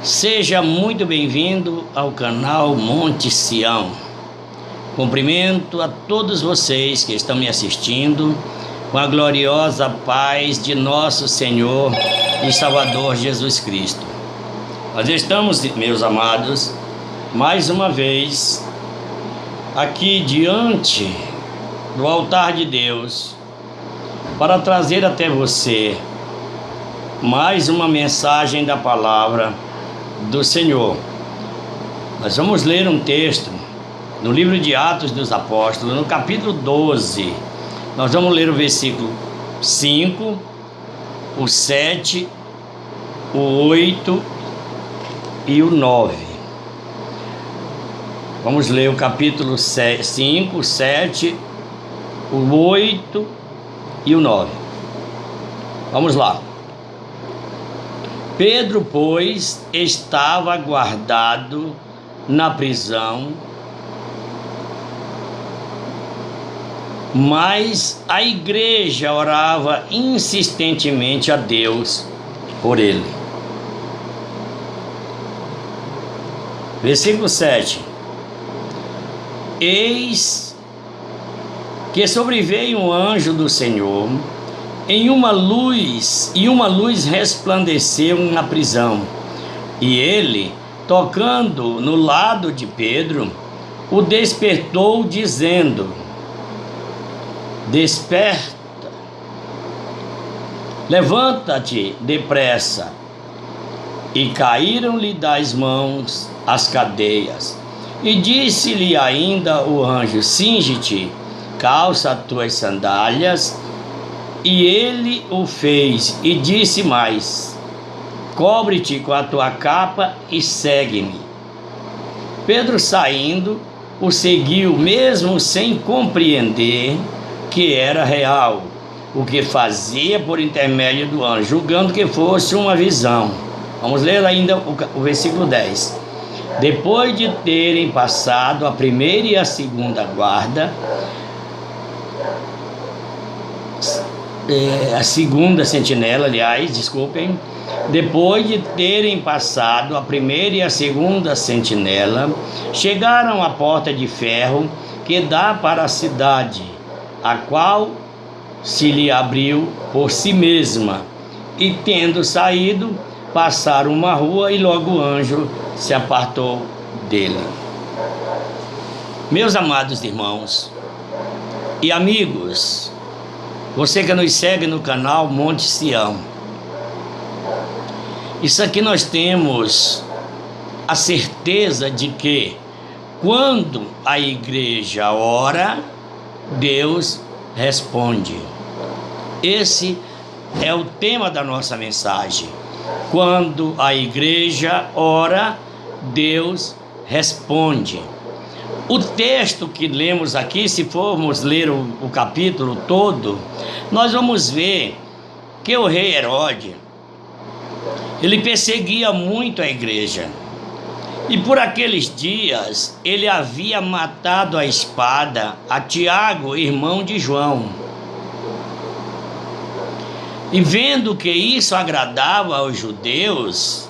Seja muito bem-vindo ao canal Monte Sião. Cumprimento a todos vocês que estão me assistindo com a gloriosa paz de nosso Senhor e Salvador Jesus Cristo. Nós estamos, meus amados, mais uma vez aqui diante do altar de Deus para trazer até você mais uma mensagem da palavra do Senhor. Nós vamos ler um texto no livro de Atos dos Apóstolos, no capítulo 12. Nós vamos ler o versículo 5, o 7, o 8 e o 9. Vamos ler o capítulo 5, 7, o 8 e o 9. Vamos lá. Pedro, pois, estava guardado na prisão, mas a igreja orava insistentemente a Deus por ele. Versículo 7. Eis que sobreveio um anjo do Senhor, e uma luz resplandeceu na prisão, e ele, tocando no lado de Pedro, o despertou, dizendo: Desperta, levanta-te depressa. E caíram-lhe das mãos as cadeias. E disse-lhe ainda o anjo: Cinge-te, calça as tuas sandálias. E ele o fez, e disse mais: Cobre-te com a tua capa e segue-me. Pedro, saindo, o seguiu, mesmo sem compreender que era real o que fazia por intermédio do anjo, julgando que fosse uma visão. Vamos ler ainda o versículo 10. Depois de terem passado a primeira e a segunda guarda, a segunda sentinela, depois de terem passado a primeira e a segunda sentinela, chegaram à porta de ferro que dá para a cidade, a qual se lhe abriu por si mesma, e tendo saído, passaram uma rua, e logo o anjo se apartou dele. Meus amados irmãos e amigos, você que nos segue no canal Monte Sião, isso aqui nós temos a certeza de que quando a igreja ora, Deus responde. Esse é o tema da nossa mensagem. Quando a igreja ora, Deus responde. O texto que lemos aqui, se formos ler o capítulo todo, nós vamos ver que o rei Herodes, ele perseguia muito a igreja. E por aqueles dias, ele havia matado à espada a Tiago, irmão de João. E vendo que isso agradava aos judeus,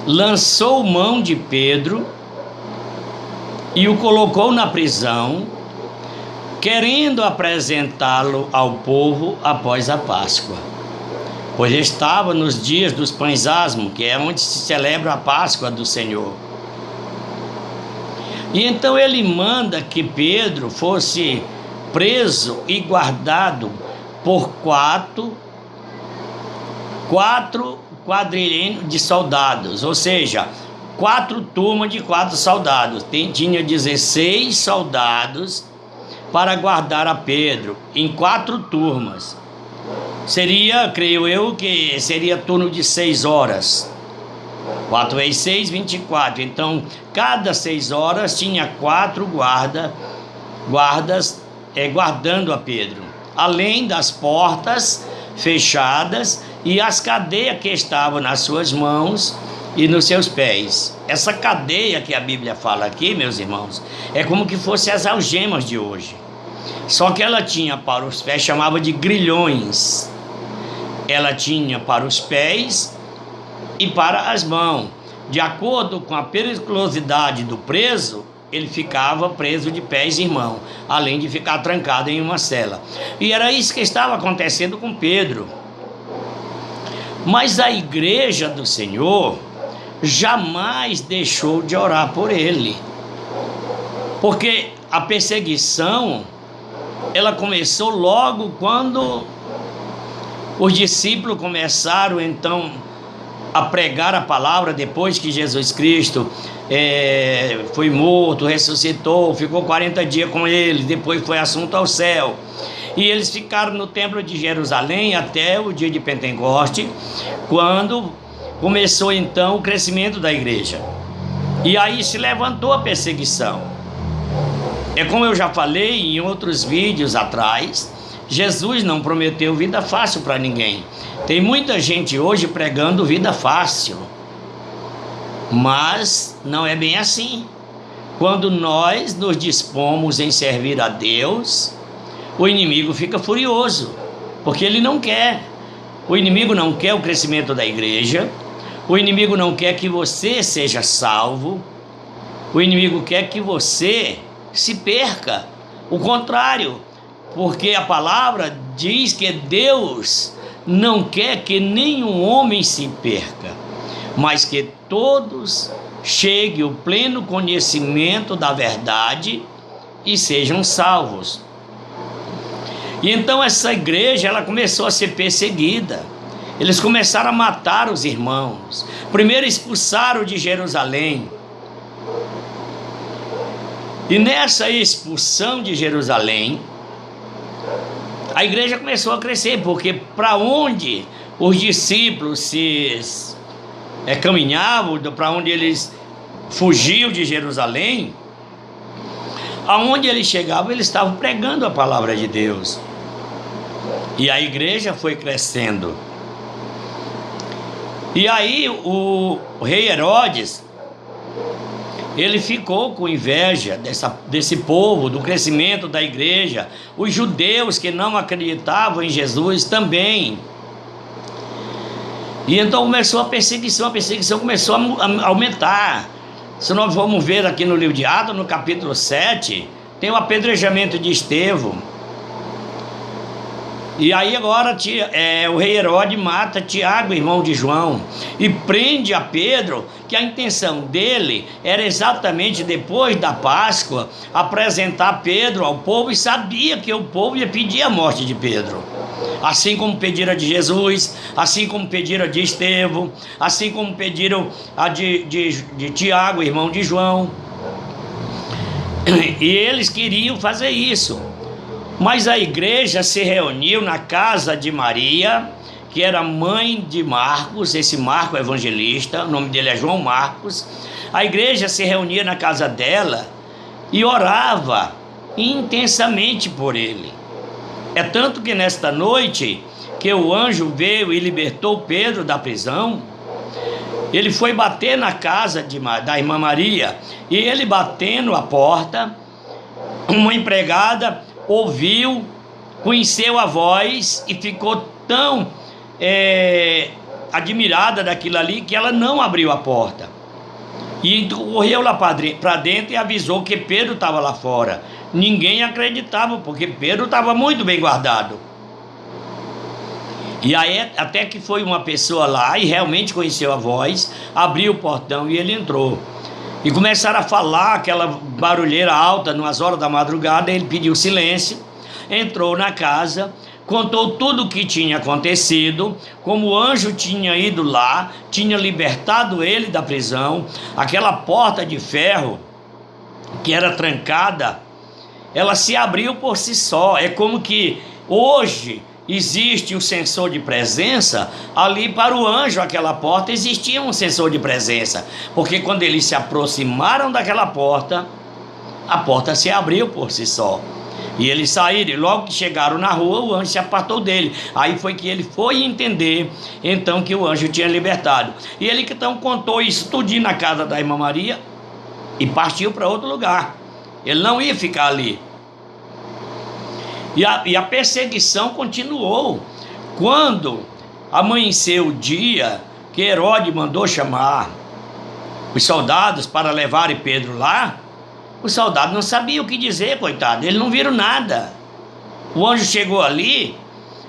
lançou mão de Pedro e o colocou na prisão, querendo apresentá-lo ao povo após a Páscoa, pois estava nos dias dos pães asmos, que é onde se celebra a Páscoa do Senhor. E então ele manda que Pedro fosse preso e guardado por quatro quadrilhões de soldados, ou seja, 4 turmas de 4 soldados. Tinha 16 soldados para guardar a Pedro em 4 turmas. Seria, creio eu, que seria turno de 6 horas. 4 vezes 6, 24. Então, cada 6 horas tinha 4 guardas guardando a Pedro, além das portas fechadas e as cadeias que estavam nas suas mãos e nos seus pés. Essa cadeia que a Bíblia fala aqui, meus irmãos, é como que fosse as algemas de hoje. Só que ela tinha para os pés, chamava de grilhões. Ela tinha para os pés e para as mãos. de acordo com a periculosidade do preso, ele ficava preso de pés e mãos, além de ficar trancado em uma cela. E era isso que estava acontecendo com Pedro. Mas a igreja do Senhor jamais deixou de orar por ele, porque a perseguição, ela começou logo quando os discípulos começaram então a pregar a palavra, depois que Jesus Cristo foi morto, ressuscitou, ficou 40 dias com eles, depois foi assunto ao céu. E eles ficaram no templo de Jerusalém até o dia de Pentecoste, quando começou então o crescimento da igreja. E aí se levantou a perseguição. É como eu já falei em outros vídeos atrás, Jesus não prometeu vida fácil para ninguém. Tem muita gente hoje pregando vida fácil, mas não é bem assim. Quando nós nos dispomos em servir a Deus, o inimigo fica furioso, porque ele não quer. O inimigo não quer o crescimento da igreja, o inimigo não quer que você seja salvo, o inimigo quer que você se perca. O contrário, porque a palavra diz que Deus não quer que nenhum homem se perca, mas que todos cheguem ao pleno conhecimento da verdade e sejam salvos. E então essa igreja, ela começou a ser perseguida. Eles começaram a matar os irmãos. Primeiro expulsaram de Jerusalém. E nessa expulsão de Jerusalém, a igreja começou a crescer, porque para onde os discípulos caminhavam, para onde eles fugiam de Jerusalém, aonde eles chegavam, eles estavam pregando a palavra de Deus. E a igreja foi crescendo. E aí o rei Herodes, ele ficou com inveja desse povo, do crescimento da igreja. Os judeus que não acreditavam em Jesus também. E então começou a perseguição começou a aumentar. Se nós vamos ver aqui no livro de Atos, no capítulo 7, tem o apedrejamento de Estevão. E aí agora o rei Herodes mata Tiago, irmão de João, e prende a Pedro, que a intenção dele era exatamente depois da Páscoa apresentar Pedro ao povo, e sabia que o povo ia pedir a morte de Pedro, assim como pediram de Jesus, assim como pediram de Estevão, assim como pediram a de Tiago, irmão de João. E eles queriam fazer isso. Mas a igreja se reuniu na casa de Maria, que era mãe de Marcos, esse Marcos evangelista, o nome dele é João Marcos. A igreja se reunia na casa dela e orava intensamente por ele. É tanto que nesta noite que o anjo veio e libertou Pedro da prisão, ele foi bater na casa da irmã Maria, e ele batendo a porta, uma empregada ouviu, conheceu a voz e ficou tão admirada daquilo ali que ela não abriu a porta. E correu lá para dentro e avisou que Pedro estava lá fora. Ninguém acreditava, porque Pedro estava muito bem guardado. E aí até que foi uma pessoa lá e realmente conheceu a voz, abriu o portão e ele entrou. E começaram a falar aquela barulheira alta, nas horas da madrugada. Ele pediu silêncio, entrou na casa, contou tudo o que tinha acontecido, como o anjo tinha ido lá, tinha libertado ele da prisão. Aquela porta de ferro que era trancada, ela se abriu por si só. É como que hoje existe o sensor de presença, ali para o anjo, aquela porta, existia um sensor de presença, porque quando eles se aproximaram daquela porta, a porta se abriu por si só, e eles saíram, e logo que chegaram na rua, o anjo se apartou dele. Aí foi que ele foi entender, então, que o anjo tinha libertado, e ele então contou isso tudinho na casa da irmã Maria, e partiu para outro lugar. Ele não ia ficar ali. E a perseguição continuou. Quando amanheceu o dia, que Herodes mandou chamar os soldados para levarem Pedro lá, os soldados não sabiam o que dizer, coitado, eles não viram nada. O anjo chegou ali,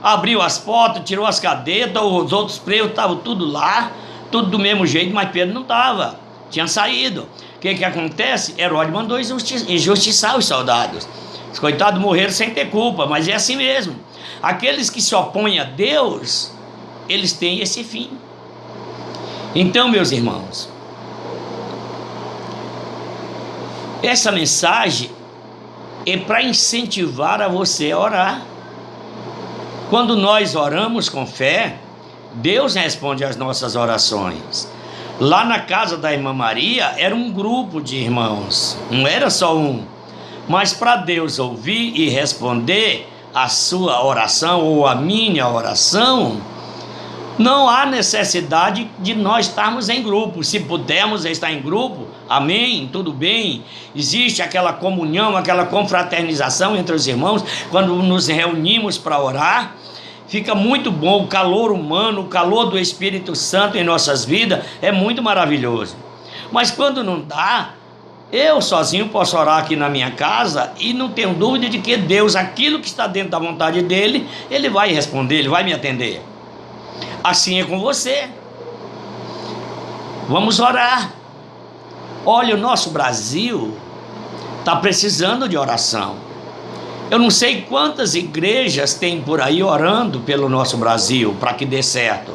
abriu as portas, tirou as cadeias, os outros presos estavam tudo lá, tudo do mesmo jeito, mas Pedro não estava, tinha saído. O que acontece? Herodes mandou injustiçar os soldados. Os coitados morreram sem ter culpa, mas é assim mesmo. Aqueles que se opõem a Deus, eles têm esse fim. Então, meus irmãos, essa mensagem é para incentivar a você a orar. Quando nós oramos com fé, Deus responde às nossas orações. Lá na casa da irmã Maria, era um grupo de irmãos, não era só um. Mas para Deus ouvir e responder a sua oração ou a minha oração, não há necessidade de nós estarmos em grupo. Se pudermos estar em grupo, amém, tudo bem. Existe aquela comunhão, aquela confraternização entre os irmãos, quando nos reunimos para orar. Fica muito bom, o calor humano, o calor do Espírito Santo em nossas vidas é muito maravilhoso. Mas quando não dá, eu sozinho posso orar aqui na minha casa e não tenho dúvida de que Deus, aquilo que está dentro da vontade dele, ele vai responder, ele vai me atender. Assim é com você. Vamos orar. Olha, o nosso Brasil está precisando de oração. Eu não sei quantas igrejas tem por aí orando pelo nosso Brasil, para que dê certo.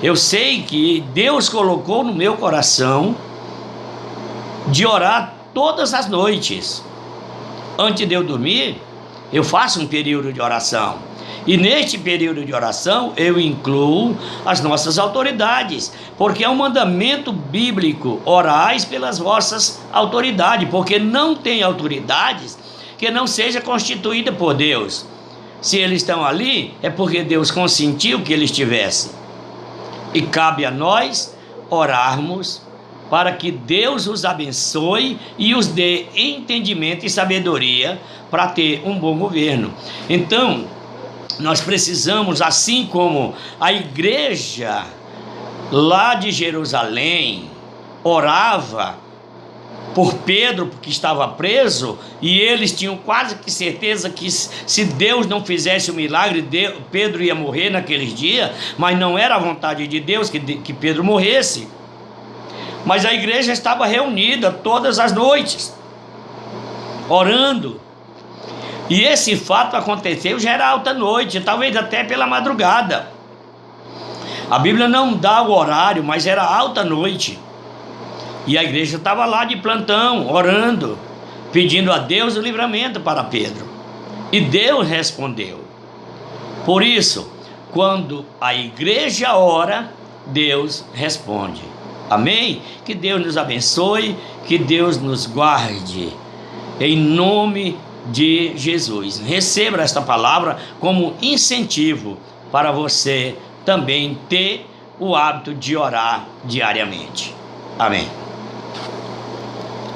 Eu sei que Deus colocou no meu coração de orar todas as noites. Antes de eu dormir, eu faço um período de oração. E neste período de oração, eu incluo as nossas autoridades, porque é um mandamento bíblico: orais pelas vossas autoridades, porque não tem autoridades que não seja constituída por Deus. Se eles estão ali, é porque Deus consentiu que eles estivessem. E cabe a nós orarmos para que Deus os abençoe e os dê entendimento e sabedoria para ter um bom governo. Então, nós precisamos, assim como a igreja lá de Jerusalém orava por Pedro, porque estava preso, e eles tinham quase que certeza que se Deus não fizesse o milagre, Pedro ia morrer naqueles dias, mas não era a vontade de Deus que Pedro morresse. Mas a igreja estava reunida todas as noites, orando. E esse fato aconteceu já era alta noite, talvez até pela madrugada. A Bíblia não dá o horário, mas era alta noite. E a igreja estava lá de plantão, orando, pedindo a Deus o livramento para Pedro. E Deus respondeu. Por isso, quando a igreja ora, Deus responde. Amém? Que Deus nos abençoe, que Deus nos guarde. Em nome de Jesus. Receba esta palavra como incentivo para você também ter o hábito de orar diariamente. Amém.